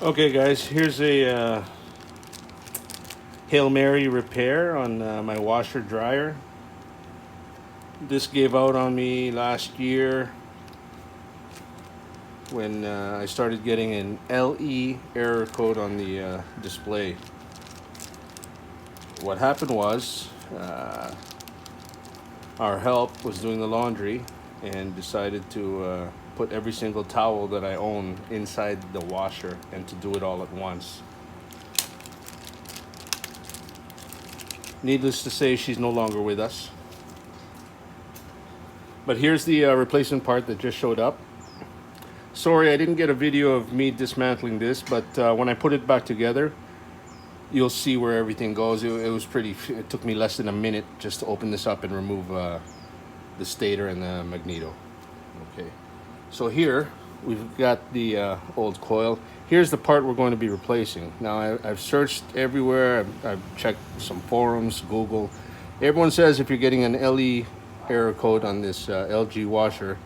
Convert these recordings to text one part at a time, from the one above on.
Okay guys, here's a Hail Mary repair on my washer dryer. This gave out on me last year when I started getting an LE error code on the display. What happened was our help was doing the laundry and decided to put every single towel that I own inside the washer and to do it all at once. Needless to say, she's no longer with us. But here's the replacement part that just showed up. Sorry, I didn't get a video of me dismantling this, but when I put it back together, you'll see where everything goes. It took me less than a minute just to open this up and remove the stator and the magneto. Okay, so here we've got the old coil. Here's the part we're going to be replacing. Now I've searched everywhere. I've checked some forums, Google. Everyone says if you're getting an LE error code on this LG washer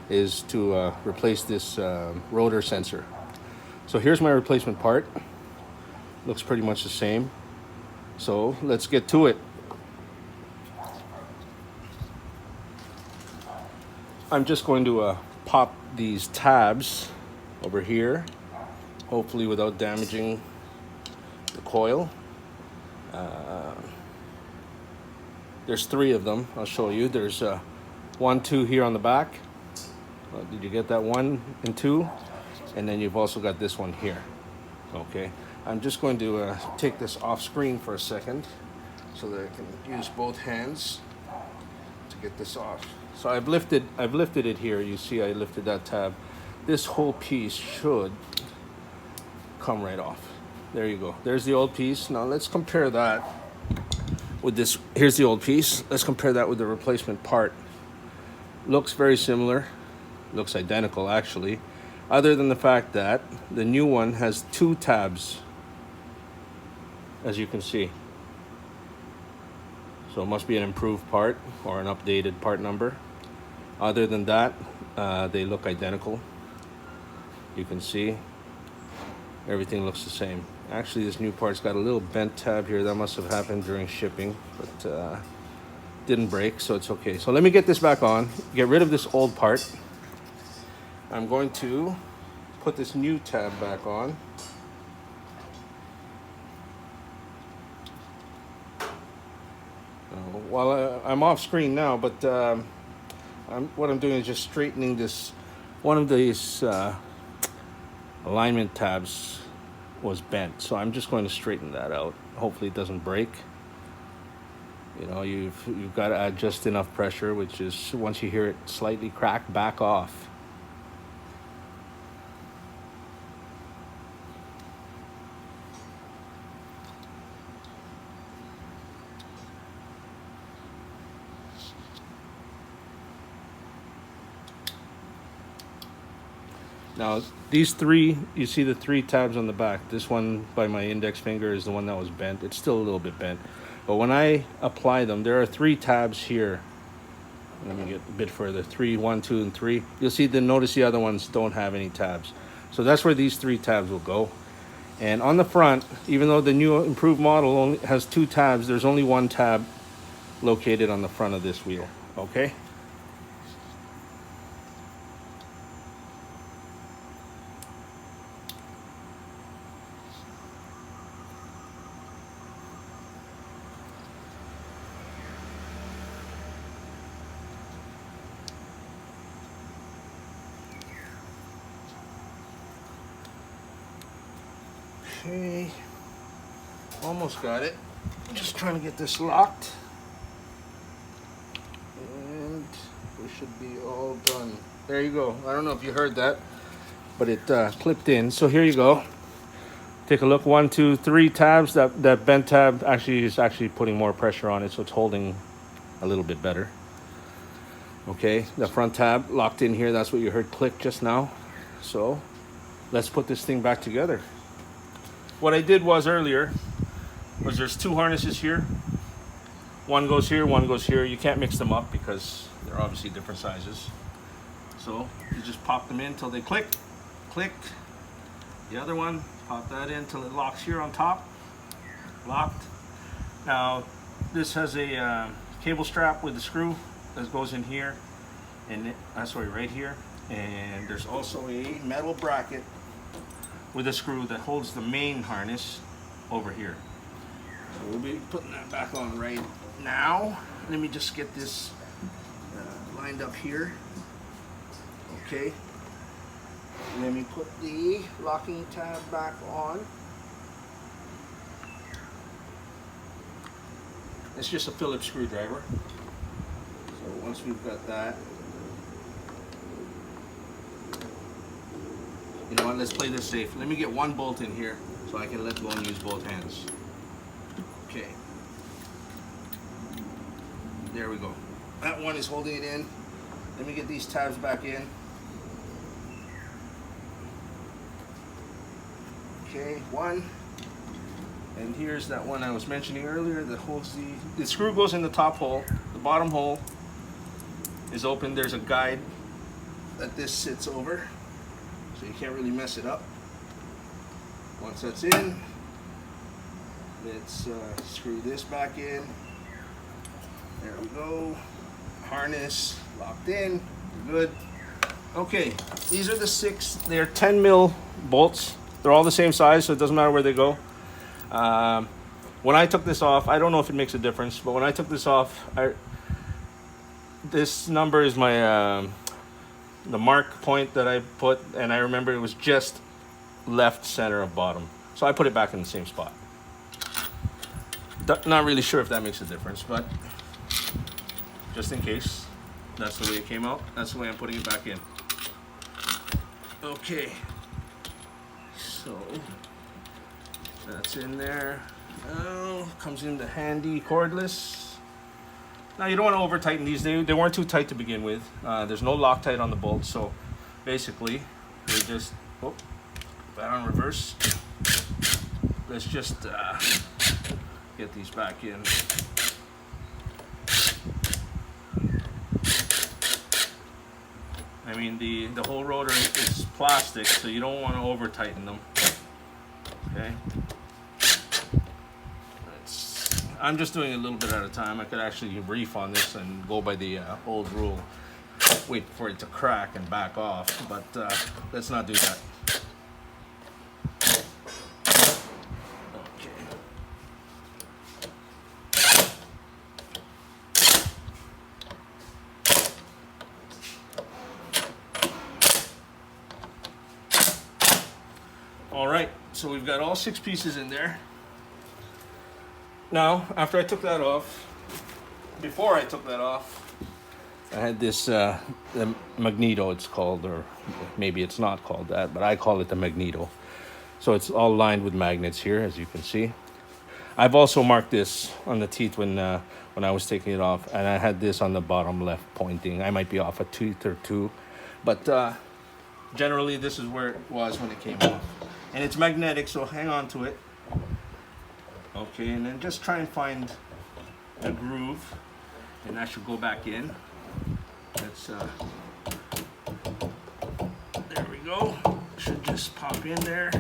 is to replace this rotor sensor. So here's my replacement part. Looks pretty much the same. So let's get to it. I'm just going to pop these tabs over here, hopefully without damaging the coil. There's 3 of them. I'll show you. There's 1, 2 here on the back. Did you get that 1 and 2? And then you've also got this one here. Okay. I'm just going to take this off screen for a second so that I can use both hands to get this off. So I've lifted it here. You see I lifted that tab. This whole piece should come right off. There you go. There's the old piece. Now let's compare that with this. Here's the old piece. Let's compare that with the replacement part. Looks very similar. Looks identical actually, other than the fact that the new one has 2 tabs, as you can see. So it must be an improved part or an updated part number. Other than that, they look identical. You can see everything looks the same. Actually, this new part's got a little bent tab here. That must have happened during shipping, but didn't break, so it's okay. So let me get this back on, get rid of this old part. I'm going to put this new tab back on. While I'm off screen now, but what I'm doing is just straightening this. One of these alignment tabs was bent, so I'm just going to straighten that out. Hopefully it doesn't break. You know, you've got to add just enough pressure, which is once you hear it slightly crack, back off. Now, these 3, you see the 3 tabs on the back. This one by my index finger is the one that was bent. It's still a little bit bent. But when I apply them, there are 3 tabs here. Let me get a bit further. 3, 1, 2, and 3. You'll see, notice the other ones don't have any tabs. So that's where these 3 tabs will go. And on the front, even though the new improved model only has 2 tabs, there's only 1 tab located on the front of this wheel. Okay? Okay, almost got it. Just trying to get this locked, and we should be all done. There you go. I don't know if you heard that, but it clipped in. So here you go. Take a look. 1, 2, 3 tabs. That bent tab actually is putting more pressure on it, so it's holding a little bit better. Okay, the front tab locked in here. That's what you heard click just now. So let's put this thing back together. What I did was earlier was there's 2 harnesses here. One goes here, one goes here. You can't mix them up because they're obviously different sizes. So you just pop them in until they click, click, The other one, pop that in till it locks here on top. Locked. Now, this has a cable strap with a screw that goes in here, and sorry, right here. And there's also a metal bracket with a screw that holds the main harness over here. So we'll be putting that back on right now. Let me just get this lined up here. Okay. Let me put the locking tab back on. It's just a Phillips screwdriver. So once we've got that, you know what, let's play this safe. Let me get one bolt in here so I can let go and use both hands. Okay. There we go. That one is holding it in. Let me get these tabs back in. Okay, one. And here's that one I was mentioning earlier that holds the screw goes in the top hole. The bottom hole is open. There's a guide that this sits over, so you can't really mess it up. Once that's in, let's screw this back in. There we go. Harness locked in. Good. Okay, these are the 6. They're 10 mil bolts. They're all the same size, so it doesn't matter where they go. When I took this off, I don't know if it makes a difference, but when I took this off, this number is my the mark point that I put, and I remember it was just left center of bottom, so I put it back in the same spot. Not really sure if that makes a difference, but just in case, that's the way it came out. That's the way I'm putting it back in. Okay, so that's in there. Now comes in the handy cordless. Now you don't want to over tighten these. They weren't too tight to begin with. There's no Loctite on the bolt, so basically we just put that on reverse. Let's just get these back in. I mean, the whole rotor is plastic, so you don't want to over tighten them. Okay. I'm just doing a little bit at a time. I could actually reef on this and go by the old rule. Wait for it to crack and back off, but let's not do that. Okay. All right, so we've got all 6 pieces in there. Now, after I took that off, before I took that off, I had this the magneto, it's called, or maybe it's not called that, but I call it the magneto. So it's all lined with magnets here, as you can see. I've also marked this on the teeth when I was taking it off, and I had this on the bottom left pointing. I might be off a tooth or two, but generally this is where it was when it came off. And it's magnetic, so hang on to it. Okay, and then just try and find a groove, and that should go back in. Let's, there we go. Should just pop in there.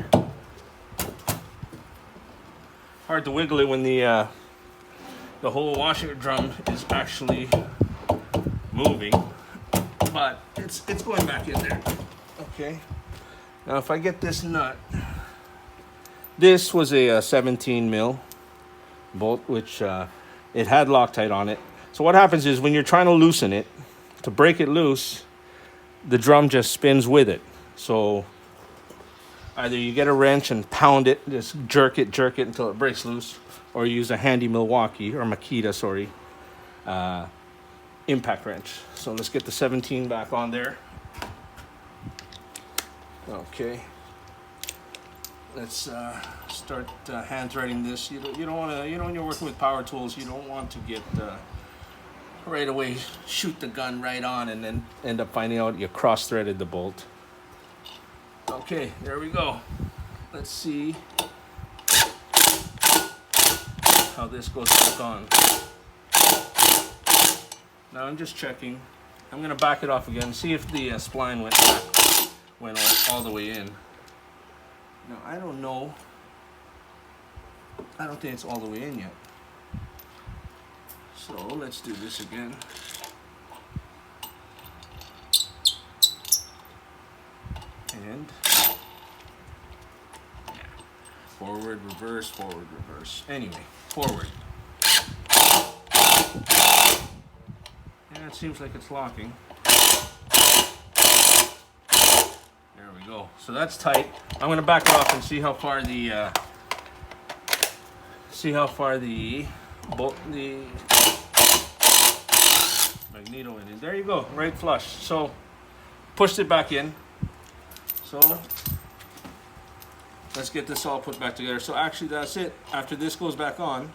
Hard to wiggle it when the whole washer drum is actually moving, but it's going back in there. Okay. Now if I get this nut, this was a 17 mil bolt, which it had Loctite on it. So what happens is when you're trying to loosen it, to break it loose, the drum just spins with it. So either you get a wrench and pound it, just jerk it until it breaks loose, or you use a handy Milwaukee, or Makita, sorry, impact wrench. So let's get the 17 back on there. Okay. Let's start hand threading this. You don't want to, when you're working with power tools, you don't want to get right away shoot the gun right on and then end up finding out you cross threaded the bolt. Okay, there we go. Let's see how this goes back on. Now I'm just checking. I'm gonna back it off again, see if the spline went all the way in. Now I don't know. I don't think it's all the way in yet. So let's do this again. And forward, reverse, forward, reverse. Anyway, forward. Yeah, it seems like it's locking. There we go. So that's tight. I'm going to back it off and see how far the magneto in is. There you go, right flush. So pushed it back in. So let's get this all put back together. So actually that's it. After this goes back on,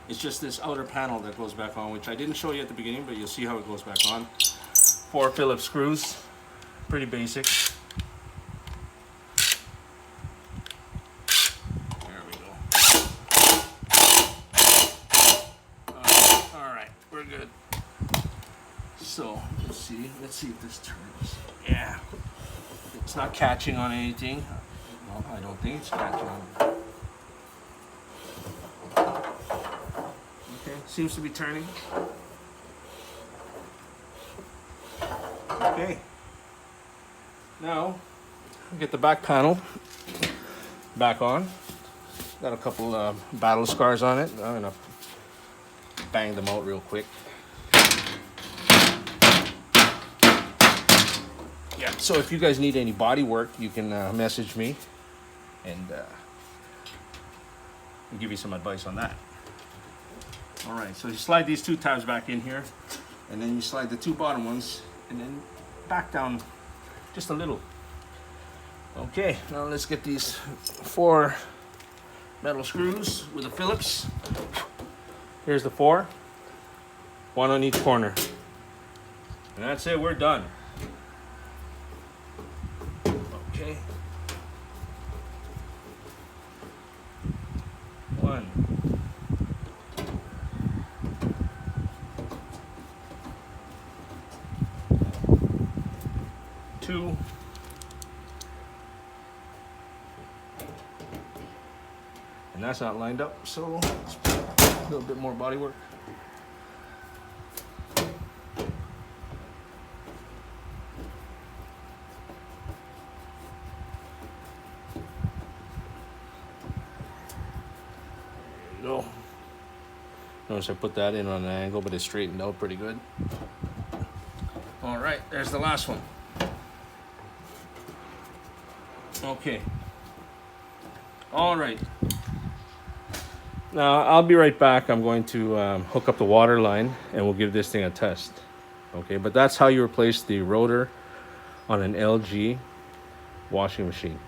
it's just this outer panel that goes back on, which I didn't show you at the beginning, but you'll see how it goes back on. 4 Phillips screws, pretty basic. There we go. All right, we're good. So let's see if this turns. Yeah, it's not catching on anything. No, I don't think it's catching on. Okay, seems to be turning. Okay. Now, get the back panel back on. Got a couple battle scars on it. I'm gonna bang them out real quick. Yeah, so if you guys need any body work, you can message me and I'll give you some advice on that. All right, so you slide these 2 tabs back in here, and then you slide the 2 bottom ones, and then back down just a little. Okay, now let's get these 4 metal screws with the Phillips. Here's the 4, 1 on each corner. And that's it, we're done. Okay. 1. 2. And that's not lined up, so let's put a little bit more body work. There you go. Notice I put that in on an angle, but it straightened out pretty good. All right, there's the last one. Okay. All right. Now I'll be right back. I'm going to hook up the water line and we'll give this thing a test. Okay, but that's how you replace the rotor on an LG washing machine.